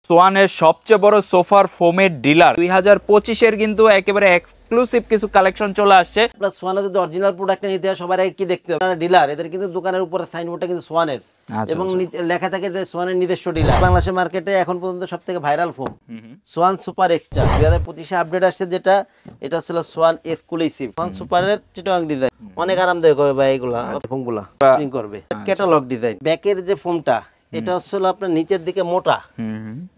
সোয়ানের সবচেয়ে বড় সোফার ফোমের ডিলার 2025 এর কিন্তু একেবারে এক্সক্লুসিভ কিছু কালেকশন চলে আসছে। প্লাস সোয়ানের যদি অরিজিনাল প্রোডাক্টটা নিতে হয় সবার আগে কি দেখতে হবে, ডিলার এদের কিন্তু দোকানের উপরে সাইনবোর্ডটা কিন্তু সোয়ানের এবং লেখা থাকে যে সোয়ানের নিজস্ব ডিলার। বাংলাদেশের মার্কেটে এখন পর্যন্ত সবথেকে viral foam Swan super extra 2025 update আসছে, যেটা এটা হচ্ছে সোয়ান এক্সক্লুসিভ। সোয়ান সুপারের চিটাগাং ডিজাইন অনেক আরামদায়ক হবে ভাই, এগুলা ফোমগুলা স্প্রিং করবে। ক্যাটালগ ডিজাইন ব্যাকের যে ফোমটা এটা হচ্ছে আপনার নিচের দিকে মোটা,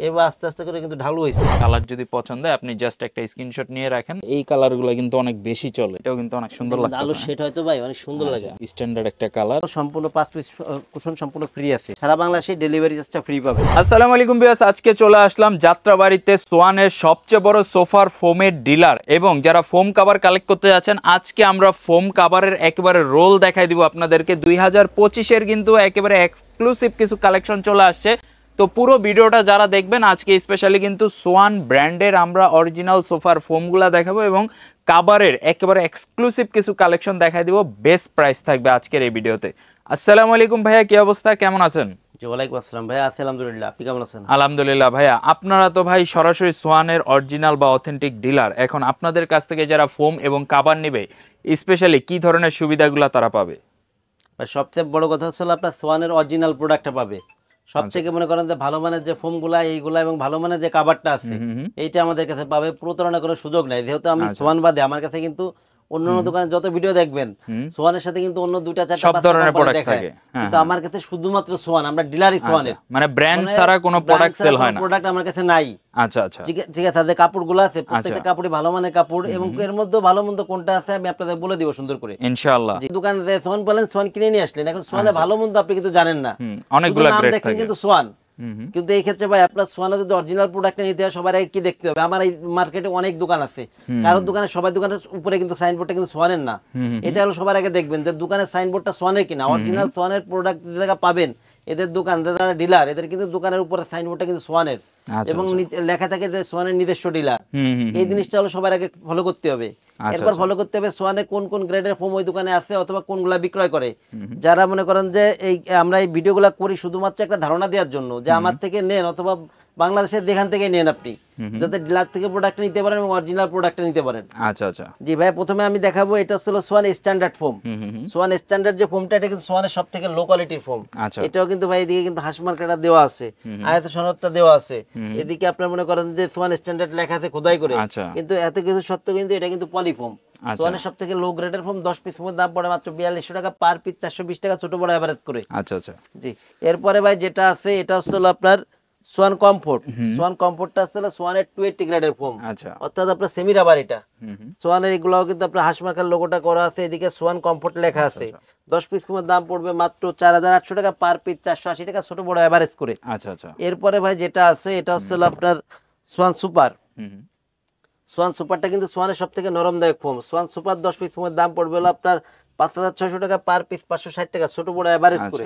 এবার আস্তে আস্তে করে কিন্তু ঢালু হয়েছে। কালার যদি পছন্দ হয় আপনি জাস্ট একটা স্ক্রিনশট নিয়ে রাখেন। এই কালারগুলো কিন্তু অনেক বেশি চলে, এটাও কিন্তু অনেক সুন্দর লাগে। আলো সেট হয়তো ভাই অনেক সুন্দর লাগে, স্ট্যান্ডার্ড একটা কালার। সম্পূর্ণ 5 পিস কুশন সম্পূর্ণ ফ্রি আছে, সারা বাংলাদেশে ডেলিভারি চার্জটা ফ্রি পাবে। আসসালামু আলাইকুম ভিউয়ার্স, আজকে চলে আসলাম যাত্রাবাড়িতে সোয়ানের সবচেয়ে বড় সোফার ফোমের ডিলার, এবং যারা ফোম কভার কালেক্ট করতে যাচ্ছেন আজকে আমরা ফোম কভারের একেবারে রোল দেখাই দিব আপনাদেরকে। 2025 এর কিন্তু একেবারে এক্সক্লুসিভ কিছু কালেকশন চলে আসছে। তো পুরো ভিডিওটা যারা দেখবেন আজকে স্পেশালি কিন্তু সোয়ান ব্র্যান্ডের আমরা অরিজিনাল সোফার ফোমগুলা দেখাবো এবং কাভারের একেবারে এক্সক্লুসিভ কিছু কালেকশন দেখাই দিব। বেস্ট প্রাইস থাকবে আজকের এই ভিডিওতে। আসসালামু আলাইকুম ভাইয়া, কি অবস্থা, কেমন আছেন? জি ওয়ালাইকুম আসসালাম ভাইয়া, আছি আলহামদুলিল্লাহ, আপনি কেমন আছেন? আলহামদুলিল্লাহ ভাইয়া। আপনারা তো ভাই সরাসরি সোয়ানের অরিজিনাল বা অথেন্টিক ডিলার, এখন আপনাদের কাছ থেকে যারা ফোম এবং কাভার নেবে স্পেশালি কি ধরনের সুবিধাগুলো তারা পাবে? সবচেয়ে বড় কথা হচ্ছে আপনার সোয়ানের অরিজিনাল প্রোডাক্টটা পাবে। সবথেকে মনে করেন যে ভালো মানের যে ফোমগুলা এইগুলা এবং ভালো মানের যে কাভারটা আছে এইটা আমাদের কাছে পাবে, প্রতারণা করার সুযোগ নাই। যেহেতু আমি সোয়ান বাদে আমার কাছে কিন্তু অন্যান্য দোকানে যত ভিডিও দেখবেন সোয়ানের সাথে কিন্তু অন্য দুইটা চারটা সব ধরনের প্রোডাক্ট থাকে, কিন্তু আমার কাছে শুধুমাত্র সোয়ান, আমরা ডিলারই সোয়ানের, মানে ব্র্যান্ড ছাড়া কোনো প্রোডাক্ট সেল হয় না। প্রোডাক্ট আমার কাছে নাই। আচ্ছা আচ্ছা, ঠিক আছে। যে কাপড়গুলো আছে প্রত্যেকটা কাপড়ই ভালো মানের কাপড়, এবং এর মধ্যে ভালো মন্দ কোনটা আছে আমি আপনাদের বলে দিব সুন্দর করে ইনশাআল্লাহ। দোকানে যে সোয়ান বলেন সোয়ান কিনে নিয়ে আসলেন, এখন সোয়ানের ভালো মন্দ আপনি কিন্তু জানেন না, অনেকগুলো গ্রেড থাকে কিন্তু সোয়ান। কিন্তু এই ক্ষেত্রে ভাই আপনার সোয়ানের যদি অরিজিনাল প্রোডাক্টটা নিতে হয় সবার আগে কি দেখতে হবে, আমার এই মার্কেটে অনেক দোকান আছে, কারণ দোকানে সবাই দোকানের উপরে কিন্তু সাইনবোর্ডটা কিন্তু সোয়ানের না। এটা হলো সবার আগে দেখবেন যে দোকানের সাইনবোর্ডটা সোয়ানের কিনা, অরিজিনাল সোয়ানের প্রোডাক্ট যে জায়গা পাবেন এদের দোকান যারা ডিলার এদের কিন্তু দোকানের উপরে সাইনবোর্ডটা কিন্তু সোয়ানের এবং লেখা থাকে যে সোয়ানের নিজস্ব ডিলার। এই জিনিসটা হলো সবার আগে ফলো করতে হবে। এরপর ফলো করতে হবে সোয়ানে কোন কোন গ্রেডের ফোম ওই দোকানে আছে অথবা কোনগুলা বিক্রয় করে। যারা মনে করেন যে এই আমরা এই ভিডিওগুলো করি শুধুমাত্র একটা ধারণা দেওয়ার জন্য যে আমার থেকে নেন অথবা বাংলাদেশের যেখান থেকে নেন আপনি, যাতে ডিলার থেকে প্রোডাক্ট নিতে পারেন এবং অরিজিনাল প্রোডাক্টটা নিতে পারেন। আচ্ছা আচ্ছা জি ভাই, প্রথমে আমি দেখাবো এটা হলো Schwann standard foam. Schwann standard যে ফোমটা এটা কিন্তু সোয়ানের সবথেকে লো কোয়ালিটির ফোম। এটাও কিন্তু ভাই এদিকে কিন্তু হাঁস মার্কাটা দেওয়া আছে, আয়াত সনদটা দেওয়া আছে, এদিকে আপনার মনে করেন যে সোয়ান স্ট্যান্ডার্ড লেখা আছে খোদাই করে, কিন্তু এত কিছু সত্ত্বেও কিন্তু এটা কিন্তু পলি ফোম। সোয়ানের সবথেকে লো গ্রেডের ফোম 10 পিস ফোমের দাম পড়ে মাত্র 4200 টাকা পার পিস, 420 টাকা ছোট বড় এভারেজ করে। আচ্ছা আচ্ছা জি। এরপরে ভাই যেটা আছে এটা হলো আপনার সোয়ান কমফোর্ট। সোয়ান কমফোর্টটা আছে সোয়ানের 280 গ্রেডের ফোম, অর্থাৎ আপনার সেমি রাবার। এটা সোয়ানের এগুলাও কিন্তু আপনার হাঁস মার্কার লোগোটা করা আছে, এদিকে সোয়ান কমফোর্ট লেখা আছে। 10 পিস ফোমের দাম পড়বে মাত্র 4800 টাকা পার পিস, 480 টাকা ছোট বড় এভারেজ করে। আচ্ছা আচ্ছা। এরপরে ভাই যেটা আছে এটা হলো আপনার সোয়ান সুপার। সোয়ান সুপারটা কিন্তু সোয়ানের সবথেকে নরমদায়ক ফোম। সোয়ান সুপার 10 পিস ফোমের দাম পড়বে হলো আপনার 5600 টাকা পার পিস, 560 টাকা ছোট বড় এভারেজ করে।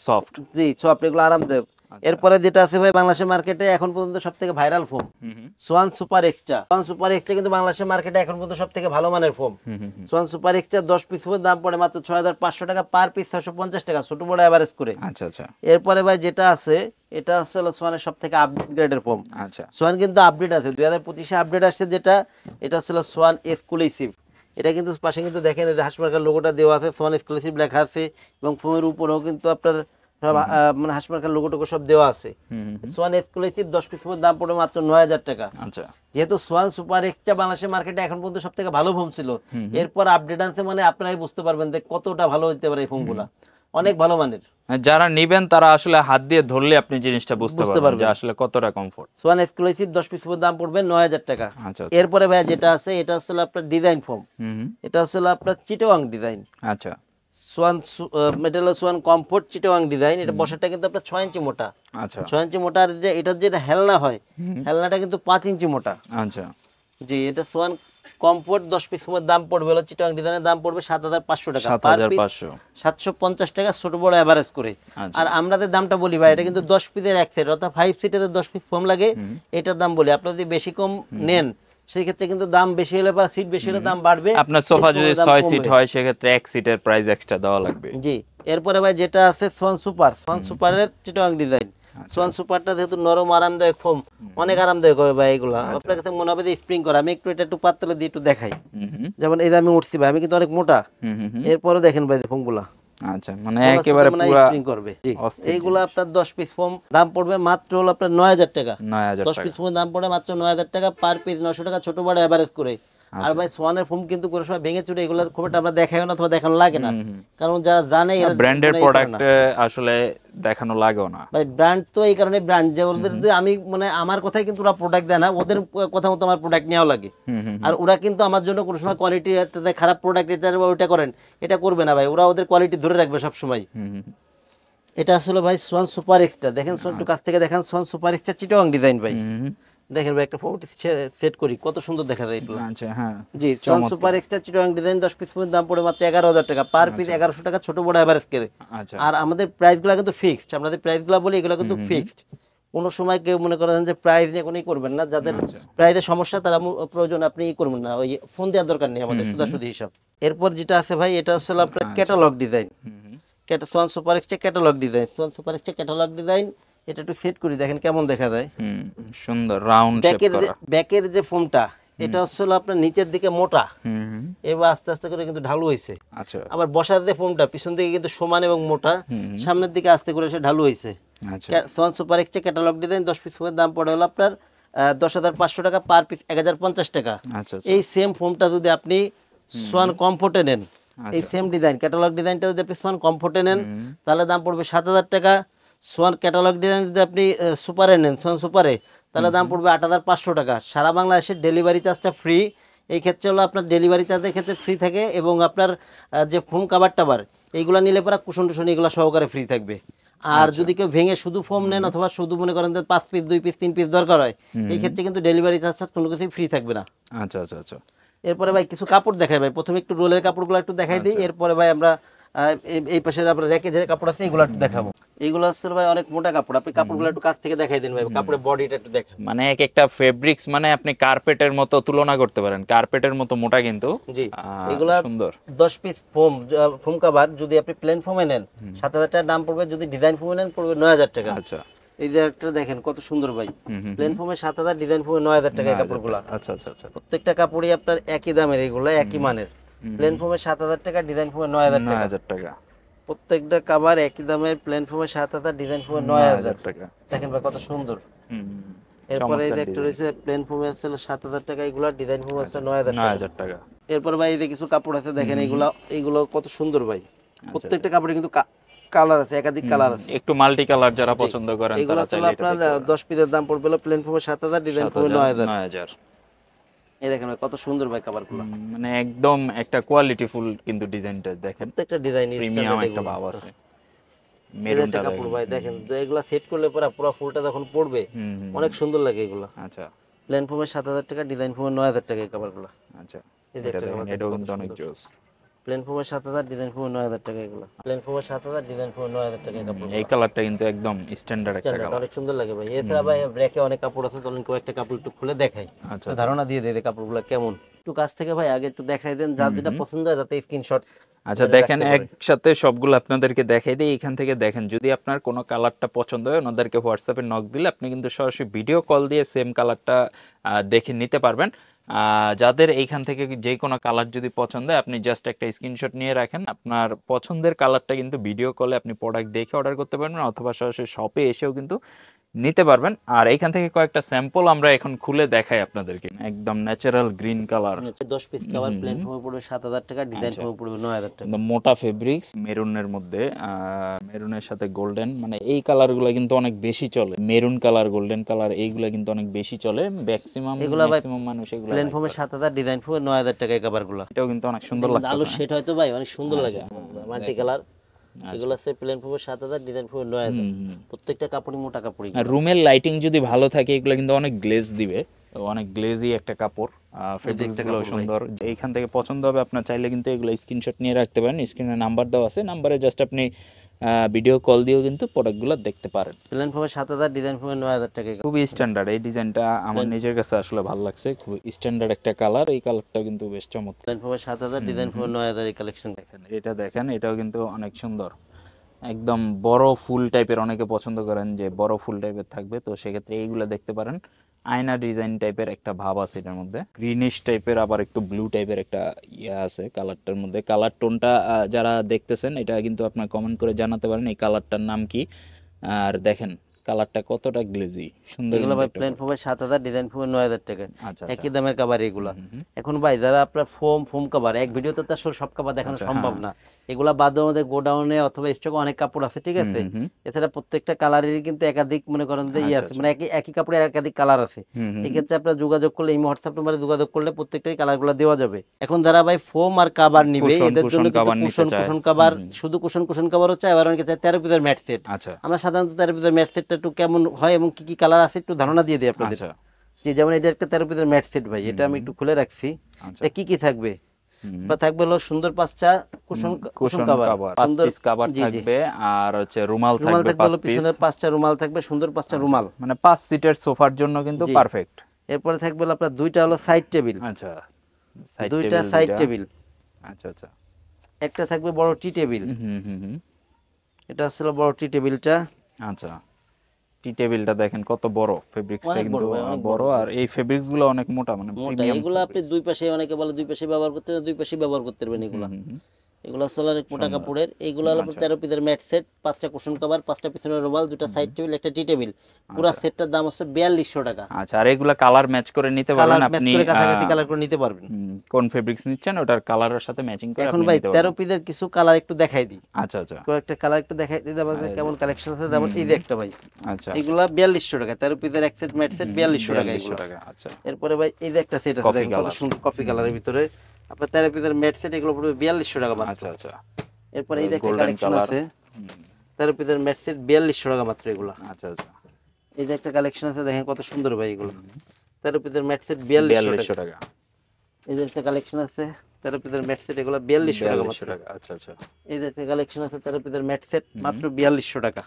সফট, জি সফট, এগুলো আরামদায়ক। এরপরে যেটা আছে ভাই বাংলাদেশের মার্কেটে এখন পর্যন্ত সবথেকে viral foam Swan super extra. Swan super extra কিন্তু বাংলাদেশের মার্কেটে এখন পর্যন্ত সবথেকে ভালো মানের ফোম। সোয়ান সুপার এক্সট্রা 10 পিস ফোমের দাম পড়ে মাত্র 6500 টাকা পার পিস, 650 টাকা ছোট বড় এভারেজ করে। আচ্ছা আচ্ছা। এরপরে ভাই যেটা আছে এটা হলো সোয়ানের সবথেকে আপডেট গ্রেডের ফোম। আচ্ছা, সোয়ান কিন্তু আপডেট আছে, 2025 এ আপডেট আসছে, যেটা এটা হলো সোয়ান এক্সক্লুসিভ। এটা কিন্তু পাশে কিন্তু দেখেন এই যে হাঁস মার্কার লোগোটা দেওয়া আছে, সোয়ান এক্সক্লুসিভ লেখা আছে, এবং ফোমের উপরেও কিন্তু আপনার সব মানে হাঁস মার্কার লোগোটোগো সব দেওয়া আছে। সোয়ান এক্সক্লুসিভ 10 পিস ফোমের দাম পড়ে মাত্র 9000 টাকা। আচ্ছা। যেহেতু সোয়ান সুপার এক্সট্রা বাংলাদেশের মার্কেটে এখন পর্যন্ত সবথেকে ভালো ফোম ছিল, এরপর আপডেট আনছে মানে আপনারাই বুঝতে পারবেন যে কতটা ভালো হতে পারে এই ফোমগুলা, অনেক ভালো মানের। যারা নেবেন তারা আসলে হাত দিয়ে ধরলে আপনি জিনিসটা বুঝতে পারবেন যে আসলে কতটা কমফোর্ট। সোয়ান এক্সক্লুসিভ 10 পিস ফোমের দাম পড়বে 9000 টাকা। আচ্ছা। এরপরে ভাই যেটা আছে এটা হলো আপনার ডিজাইন ফোম। এটা হলো আপনার চিটাগাং ডিজাইন। আচ্ছা। Swan metal Swan comfort Chittagong design. এটা বসাটা কিন্তু আপনার 6 ইঞ্চি মোটা। আচ্ছা। 6 ইঞ্চি মোটা, আর যে এটা যেটা হেলনা হয় হেলনাটা কিন্তু 5 ইঞ্চি মোটা। আচ্ছা। জি। এটা সোয়ান কমফোর্ট 10 পিস ফোমের দাম পড়বে হলো চিটাগাং ডিজাইনের দাম পড়বে 7500 টাকা পার পিস, 750 টাকা ছোট বড় এভারেজ করে। আর আমাদের দামটা বলি ভাই, এটা কিন্তু 10 পিসের এক সেট, অর্থাৎ 5 সিটের 10 পিস ফোম লাগে, এটার দাম বলি। আপনি যদি বেশি কম নেন সেই ক্ষেত্রে কিন্তু দাম বেশি হলে বা সিট বেশি হলে দাম বাড়বে। আপনার সোফা যদি 6 সিট হয় সেই ক্ষেত্রে এক সিটের প্রাইস এক্সট্রা দেওয়া লাগবে। জি। এরপরে ভাই যেটা আছে সোয়ান সুপার। সোয়ান সুপারের চিটাগাং ডিজাইন। সোয়ান সুপারটা যেহেতু নরম আরামদায়ক ফোম, অনেক আরামদায়ক হবে ভাই এগুলা। আপনার কাছে মনে হবে যে স্প্রিং করা। আমি এটা একটু পাতলা দিয়ে একটু দেখাই। যেমন এই যে আমি উঠছি ভাই, আমি কিন্তু অনেক মোটা, এরপরে দেখেন ভাই ফোমগুলা আচ্ছা, মানে একেবারে পুরো স্প্রিং করবে। জি, এইগুলা আপনার 10 পিস ফোম দাম পড়বে মাত্র হলো আপনার 9000 টাকা। 9000 10 পিস ফোমের দাম পড়ে মাত্র 9000 টাকা, পার পিস 900 টাকা, ছোট বড় এভারেজ করে। আর ভাই সোয়ানের ফোম কিন্তু কোনো সময় ভেঙে চুরে এগুলোর খুব একটা আমরা দেখাই না অথবা দেখানো লাগে না, কারণ যারা জানে এরা ব্র্যান্ডের প্রোডাক্ট আসলে দেখানো লাগেও না ভাই। ব্র্যান্ড তো এই কারণে ব্র্যান্ড যে ওদের যে আমি মানে আমার কথাই কিন্তু ওরা প্রোডাক্ট দেয় না, ওদের কথা মতো আমার প্রোডাক্ট নেওয়া লাগে। আর ওরা কিন্তু আমার জন্য কোনো সময় কোয়ালিটি খারাপ প্রোডাক্ট এটা ওইটা করেন এটা করবে না ভাই, ওরা ওদের কোয়ালিটি ধরে রাখবে সব সময়। এটা আসলে ভাই সোয়ান সুপার এক্সট্রা, দেখেন সোয়ান একটু কাছ থেকে দেখেন, Schwann super extra Chittagong design ভাই। দেখেন ভাই একটা ফটো সেট করি কত সুন্দর দেখা যায় এগুলো। আচ্ছা, হ্যাঁ জি, Swan super extra Chittagong design 10 piece দাম পড়ে মাত্র 11000 টাকা, পার পিস 1100 টাকা, ছোট বড় এভারেজ করে। আচ্ছা, আর আমাদের প্রাইসগুলো কিন্তু ফিক্সড, আমাদের প্রাইসগুলো বলি এগুলো কিন্তু ফিক্সড। কোনো সময় কেউ মনে করেন যে প্রাইস নিয়ে কোনো করবেন না, যাদের প্রাইসের সমস্যা তারা প্রয়োজন আপনি করবেন না, ওই ফোন দেওয়ার দরকার নেই আমাদের, সুদাসুদি হিসাব। এরপর যেটা আছে ভাই, এটা আসলে আপনার catalogue design, Schwann super extra catalogue design, Schwann super extra catalogue design. এটা একটু সেট করি দেখেন কেমন দেখা যায়। সুন্দর রাউন্ড শেপ করা। ব্যাকের যে ফোমটা এটা আসলে আপনার নিচের দিকে মোটা, এবার আস্তে আস্তে করে কিন্তু ঢালু হয়েছে। আচ্ছা, আবার বসার যে ফোমটা পিছন দিকে কিন্তু সমান এবং মোটা, সামনের দিকে আস্তে করে সে ঢালু হয়েছে। আচ্ছা, Swan super extra catalogue design 10 piece ফোমের দাম পড়ে হলো আপনার 10500 টাকা, পার পিস 1050 টাকা। আচ্ছা, এই সেম ফোমটা যদি আপনি সোয়ান কমফোর্টে নেন, এই সেম ডিজাইন ক্যাটালগ ডিজাইনটা যদি আপনি সোয়ান কমফোর্টে নেন তাহলে দাম পড়বে 7000 টাকা। সোয়ান ক্যাটালগ ডিজাইন যদি আপনি সুপারে নেন, সোয়ান সুপারে, তাহলে দাম পড়বে 8500 টাকা। সারা বাংলাদেশের ডেলিভারি চার্জটা ফ্রি। এই ক্ষেত্রে হলো আপনার ডেলিভারি চার্জের ক্ষেত্রে ফ্রি থাকে, এবং আপনার যে ফোম কাভার টাবার এইগুলো নিলে পরে কুশন টুশন এগুলো সহকারে ফ্রি থাকবে। আর যদি কেউ ভেঙে শুধু ফোম নেন অথবা শুধু মনে করেন যে 5 পিস 2 পিস 3 পিস দরকার হয়, এই ক্ষেত্রে কিন্তু ডেলিভারি চার্জ কোনো কিছুই ফ্রি থাকবে না। আচ্ছা, আচ্ছা, আচ্ছা। এরপরে ভাই কিছু কাপড় দেখাই ভাই, প্রথমে একটু রোলের কাপড়গুলো একটু দেখাই দিই, এরপরে ভাই আমরা এই পাশে আপনার রেকে যে কাপড় আছে এগুলো একটু দেখাবো। এইগুলো আসলে ভাই অনেক মোটা কাপড়, আপনি কাপড়গুলো একটু কাছ থেকে দেখাই দিন ভাই, কাপড়ের বডিটা একটু দেখেন। মানে এক একটা ফেব্রিক্স মানে আপনি কার্পেটের মতো তুলনা করতে পারেন, কার্পেটের মতো মোটা কিন্তু। জি, এগুলা সুন্দর 10 পিস ফোম কভার যদি আপনি প্লেন ফোমে নেন 7000 টাকা দাম পড়বে, যদি ডিজাইন ফোমে নেন পড়বে 9000 টাকা। আচ্ছা, এই যে একটা দেখেন কত সুন্দর ভাই, প্লেন ফোমে 7000, ডিজাইন ফোমে 9000 টাকা এই কাপড়গুলো। আচ্ছা, আচ্ছা, আচ্ছা। প্রত্যেকটা কাপড়ই আপনার একই দামের, এগুলো একই মানের। প্লেন ফোমে 7000 টাকা, ডিজাইন ফোমে 9000 টাকা। প্রত্যেকটা কভার একই দামের, প্লেন ফোমে 7000, ডিজাইন ফোমে 9000 টাকা। দেখেন ভাই কত সুন্দর। এরপরে এই যে একটা রয়েছে প্লেন ফোমে আছে 7000 টাকা, এগুলা ডিজাইন ফোমে আছে 9000 টাকা। এরপর ভাই এই যে কিছু কাপড় আছে দেখেন, এইগুলো কত সুন্দর ভাই। প্রত্যেকটা কাপড়ে কিন্তু কালার আছে, একাধিক কালার আছে, একটু মাল্টি কালার যারা পছন্দ করেন এগুলো আসলে আপনার 10 পিসের দাম পড়বে প্লেন ফোমে 7000, ডিজাইন ফোমে 9000। এই দেখেন ভাই কত সুন্দর ভাই কাভারগুলো, মানে একদম একটা কোয়ালিটিফুল কিন্তু ডিজাইনটা দেখেন, প্রত্যেকটা ডিজাইন প্রিমিয়াম একটা ভাব আছে। মেরুন কাপড় ভাই দেখেন, এগুলা সেট করলে পুরো ফুলটা যখন পড়বে অনেক সুন্দর লাগে এগুলা। আচ্ছা, প্লেন ফোমে 7000 টাকা, ডিজাইন ফোমে 9000 টাকা এই কাভারগুলো। আচ্ছা, এই দেখেন এটাও কিন্তু অনেক জোস। প্লেন ফোমে 7000, ডিজাইন ফোমে 9000 টাকা এগুলো। প্লেন ফোমে 7000, ডিজাইন ফোমে 9000 টাকা এই কাপড়। এই কালারটা কিন্তু একদম স্ট্যান্ডার্ড একটা কালার, অনেক সুন্দর লাগে ভাই। এছাড়া ভাই রেকে অনেক কাপড় আছে, চলুন কয়েকটা কাপড় একটু খুলে দেখাই, আচ্ছা, ধারণা দিয়ে দেয় কাপড়গুলো কেমন। একটু কাছ থেকে ভাই আগে একটু দেখাই দেন, যার যেটা পছন্দ হয় তাতে স্ক্রিনশট। আচ্ছা, দেখেন একসাথে সবগুলো আপনাদেরকে দেখাই দিই। এখান থেকে দেখেন, যদি আপনার কোনো কালারটা পছন্দ হয় ওনাদেরকে হোয়াটসঅ্যাপে নক দিলে আপনি কিন্তু সরাসরি ভিডিও কল দিয়ে সেম কালারটা দেখে নিতে পারবেন। যাদের এইখান থেকে যে কোনো কালার যদি পছন্দ হয় আপনি জাস্ট একটা স্ক্রিনশট নিয়ে রাখেন, আপনার পছন্দের কালারটা কিন্তু ভিডিও কলে আপনি প্রোডাক্ট দেখে অর্ডার করতে পারবেন, অথবা সরাসরি শপে এসেও কিন্তু নিতে পারবেন। আর এইখান থেকে কয়েকটা স্যাম্পল আমরা এখন খুলে দেখাই আপনাদেরকে। একদম natural green colour, 10 piece cover, plain ফোমে পড়বে 7000 টাকা, ডিজাইন ফোমে পড়বে 9000 টাকা। একদম মোটা ফেব্রিক্স, মেরুনের মধ্যে মেরুনের সাথে গোল্ডেন, মানে এই কালারগুলো কিন্তু অনেক বেশি চলে। মেরুন কালার, গোল্ডেন কালার এইগুলা কিন্তু অনেক বেশি চলে, ম্যাক্সিমাম মানুষ এগুলো। প্লেন ফোমে 7000, ডিজাইন ফোমে 9000 টাকা এই কভারগুলো। এটাও কিন্তু অনেক সুন্দর লাগছে, আলো সেট হয়তো ভাই অনেক সুন্দর লাগে, মাল্টি কালার। এগুলো আছে প্লেন ফোমে 7000, ডিজাইন ফোমে 9000। প্রত্যেকটা কাপড়ই মোটা কাপড়ই। আর রুমের লাইটিং যদি ভালো থাকে এগুলো কিন্তু অনেক গ্লেজ দিবে, অনেক গ্লেজি একটা কাপড়। ফেব্রিক্সগুলো সুন্দর। এইখান থেকে পছন্দ হবে আপনার, চাইলে কিন্তু এগুলো স্ক্রিনশট নিয়ে রাখতে পারেন। স্ক্রিনে নাম্বার দেওয়া আছে, নাম্বারে জাস্ট আপনি ভিডিও কল দিয়েও কিন্তু প্রোডাক্টগুলো দেখতে পারেন। প্লেন ফোমে 7000, ডিজাইন ফোমে 9000 টাকা। খুবই স্ট্যান্ডার্ড এই ডিজাইনটা, আমার নিজের কাছে আসলে ভালো লাগছে, খুব স্ট্যান্ডার্ড একটা কালার। এই কালারটা কিন্তু বেশ চমৎকার। প্লেন ফোমে 7000, ডিজাইন ফোমে 9000 এই কালেকশন দেখেন। এটা দেখেন, এটাও কিন্তু অনেক সুন্দর। একদম বড় ফুল টাইপের, অনেকে পছন্দ করেন যে বড় ফুল টাইপের থাকবে, তো সেক্ষেত্রে এইগুলো দেখতে পারেন। আয়না ডিজাইন টাইপের একটা ভাব আছে এটার মধ্যে, গ্রিনিশ টাইপের আবার একটু ব্লু টাইপের একটা ইয়ে আছে কালারটার মধ্যে। কালার টোনটা যারা দেখতেছেন এটা কিন্তু আপনার কমেন্ট করে জানাতে পারেন এই কালারটার নাম কি। আর দেখেন কালারটা কতটা গ্লেজি, সুন্দর এগুলো কিন্তু ভাই একটা প্লেন colour। ফোমের 7,000, ডিজাইন ফোমের 9,000 টাকা, আচ্ছা একই আচ্ছা। দামের কাভার এগুলা। হুম, হুম, এখন ভাই যারা আপনার ফোম কাভার, এক ভিডিওতে তো আসলে সব কাভার দেখানো আচ্ছা, সম্ভব হ্যাঁ। না, এগুলা বাদেও আমাদের গোডাউনে অথবা স্টকে অনেক কাপড় আছে, ঠিক হুম, আছে। হুম, হুম। এছাড়া প্রত্যেকটা কালারেরই কিন্তু একাধিক মনে করেন যে ইয়ে আচ্ছা আছে, আচ্ছা। মানে একই কাপড়ের একাধিক কালার আছে। হুম, হুম, এই হুম। ক্ষেত্রে আপনার যোগাযোগ করলে, এই হোয়াটসঅ্যাপ নম্বরে যোগাযোগ করলে প্রত্যেকটাই কালারগুলো দেওয়া যাবে। এখন যারা ভাই ফোম আর কাভার নিবে, কুশন এদের জন্য কিন্তু কাভার নিতে কুশন চায়। কাভার, হুম, হুম। শুধু কুশন কাভারও চাই, আবার অনেকে চায় 13 পিসের ম্যাট সেট। আচ্ছা আমরা সাধারণত 13 পিসের ম্যাট সেটটা একটু কেমন হয় এবং কি কি কালার আছে একটু ধারণা দিয়ে দিই আপনাদের। আচ্ছা। জি, যেমন এটা একটা 13 পিসের ম্যাট সেট ভাই, এটা আমি হুম, একটু খুলে রাখছি। আচ্ছা। এটা কি কি থাকবে? হুম। বা থাকবে হলো সুন্দর 5টা cushion cushion cushion cover, cover 5 সুন্দর, পিস কভার জি জি, থাকবে, আর হচ্ছে রুমাল রুমাল থাকবে থাকবে 5 হলো পিস। পিছনের 5টা রুমাল থাকবে, সুন্দর 5টা রুমাল। মানে 5 সিটের সোফার জন্য কিন্তু জি, পারফেক্ট। এরপরে থাকবে হলো আপনার 2টা হলো সাইড টেবিল, আচ্ছা, সাইড 2টা টেবিল সাইড 2টা। টেবিল, আচ্ছা আচ্ছা। একটা থাকবে বড় টি টেবিল। হুম হুম হুম। এটা হচ্ছে বড় টি টেবিলটা, আচ্ছা, টি টেবিলটা দেখেন কত বড়, ফেব্রিক্সটা অনেক কিন্তু বড় ভাই, অনেক বড়, বড় আর এই ফেব্রিক্স গুলো অনেক মোটা, মানে মোটা। প্রিমিয়াম এগুলো আপনি ফেব্রিক্স। দুই পাশে, অনেকে বলে দুই পাশে ব্যবহার করতে, দুই পাশে ব্যবহার করতে পারবেন এগুলা। এগুলো আসলে অনেক মোটা সুন্দর। কাপড়ের। এইগুলো হলো আচ্ছা 13 পিসের ম্যাট সেট, 5টা কুশন কভার, 5টা পিছনের রুমাল, 2টা সাইড টেবিল, একটা টি টেবিল। পুরো আচ্ছা সেটটার দাম হচ্ছে 4200 টাকা। আচ্ছা। আর এগুলা কালার ম্যাচ করে নিতে পারবেন কালার ম্যাচ আপনি, করে কাছাকাছি কালার করে নিতে পারবেন। কোন ফেব্রিক্স নিচ্ছেন ওটার কালারের সাথে ম্যাচিং করে এখন আপনি ভাই নিতে 13 পারবেন। পিসের কিছু কালার একটু দেখাই দিই, আচ্ছা আচ্ছা। কয়েকটা কালার একটু দেখাই দিই আমাদের এই যে, কেমন কালেকশন আছে। যেমন এই যে হুম, একটা ভাই, আচ্ছা। এগুলা 4200 টাকা, 13 পিসের এক সেট ম্যাট সেট 4200 টাকা 4200 এগুলো। টাকা। আচ্ছা। এরপরে ভাই এই যে একটা সেট আছে, কফি দেখেন কত কালার। সুন্দর কফি কালারের ভিতরে আপনার 13 পিসের ম্যাট সেট, এগুলো পড়বে 4200 টাকা মাত্র। আচ্ছা আচ্ছা। এরপরে এই যে একটা গোল্ডেন কালেকশন কালার। আছে, 13 পিসের ম্যাট সেট 4200 টাকা মাত্র এগুলো। আচ্ছা আচ্ছা। এই যে একটা কালেকশন আছে, দেখেন কত সুন্দর ভাই এগুলো, 13 পিসের ম্যাট সেট 4200 4200 টাকা। টাকা। এই যে একটা কালেকশন আছে 13 পিসের ম্যাট সেট, এগুলো 4200 টাকা 4200 মাত্র। টাকা। আচ্ছা আচ্ছা। এই যে একটা কালেকশন আছে 13 পিসের ম্যাট সেট, মাত্র 4200 টাকা।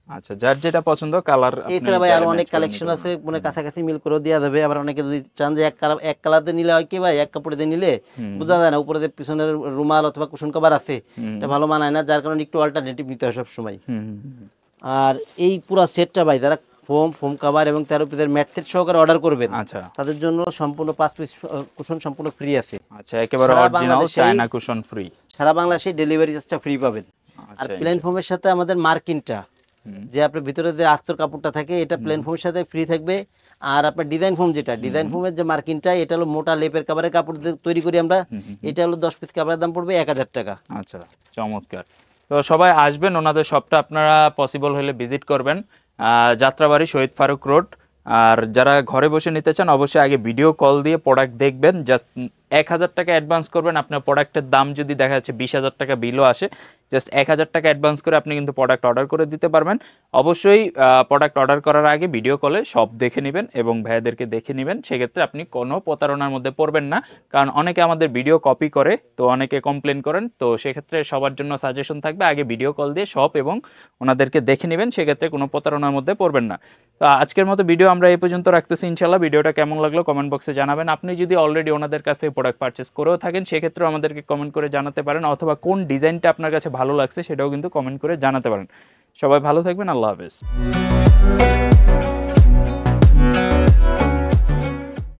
আচ্ছা, যার যেটা পছন্দ কালার আপনি এছাড়া ভাই আরো চাইলে অনেক ম্যাচ করে কালেকশন নিতে আছে, পারবেন। মানে কাছাকাছি মিল করেও দেওয়া যাবে। আবার অনেকে যদি চান যে এক কালার দিয়ে নিলে হয় কি ভাই, এক কাপড়ে দিয়ে নিলে বোঝা যায় না উপরে যে পিছনের রুমাল অথবা কুশন কভার আছে, এটা ভালো মানায় না, যার কারণে একটু অল্টারনেটিভ নিতে হয় সবসময়। আর এই পুরো সেটটা ভাই যারা ফোম কাভার এবং 13 পিসের ম্যাট সেট সহকারে অর্ডার করবেন, আচ্ছা তাদের জন্য সম্পূর্ণ 5 পিস কুশন সম্পূর্ণ ফ্রি আছে। আচ্ছা, একেবারে সারা অরিজিনাল বাংলাদেশেই- চায়না কুশন ফ্রি। সারা বাংলাদেশে ডেলিভারি চার্জটা ফ্রি পাবেন। আর আচ্ছা, প্লেন ফোমের সাথে আমাদের মার্কিনটা, যে আপনার ভিতরে যে আস্তর কাপড়টা থাকে, এটা প্লেন ফোমের সাথে ফ্রি থাকবে। আর আপনার ডিজাইন ফোম, যেটা ডিজাইন ফোমের যে মার্কিনটা, এটা হলো মোটা লেপের কাভারের কাপড় দিয়ে তৈরি করি আমরা। এটা হলো 10 পিস কাভারের দাম পড়বে 1000 টাকা। আচ্ছা, চমৎকার। তো সবাই আসবেন, ওনাদের শপটা আপনারা পসিবল হলে ভিজিট করবেন, যাত্রাবাড়ি শহীদ ফারুক রোড। আর যারা ঘরে বসে নিতে চান অবশ্যই আগে ভিডিও কল দিয়ে প্রোডাক্ট দেখবেন, জাস্ট 1000 টাকা অ্যাডভান্স করবেন। আপনার প্রোডাক্টের দাম যদি দেখা যাচ্ছে 20,000 টাকা বিলও আসে, জাস্ট 1000 টাকা অ্যাডভান্স করে আপনি কিন্তু প্রোডাক্ট অর্ডার করে দিতে পারবেন। অবশ্যই প্রোডাক্ট অর্ডার করার আগে ভিডিও কলে সব দেখে নেবেন এবং ভাইয়াদেরকে দেখে নেবেন, সেক্ষেত্রে আপনি কোনো প্রতারণার মধ্যে পড়বেন না। কারণ অনেকে আমাদের ভিডিও কপি করে, তো অনেকে কমপ্লেন করেন, তো সেক্ষেত্রে সবার জন্য সাজেশন থাকবে আগে ভিডিও কল দিয়ে সব এবং ওনাদেরকে দেখে নেবেন, সেক্ষেত্রে কোনো প্রতারণার মধ্যে পড়বেন না। তো আজকের মতো ভিডিও আমরা এই পর্যন্ত রাখতেছি। ইনশাল্লাহ ভিডিওটা কেমন লাগলো কমেন্ট বক্সে জানাবেন। আপনি যদি অলরেডি ওনাদের কাছ থেকে প্রোডাক্ট পারচেস করেও থাকেন, সেক্ষেত্রেও আমাদেরকে কমেন্ট করে জানাতে পারেন, অথবা কোন ডিজাইনটা আপনার কাছে ভালো লাগছে সেটাও কিন্তু কমেন্ট করে জানাতে পারেন। সবাই ভালো থাকবেন, আল্লাহ হাফেজ।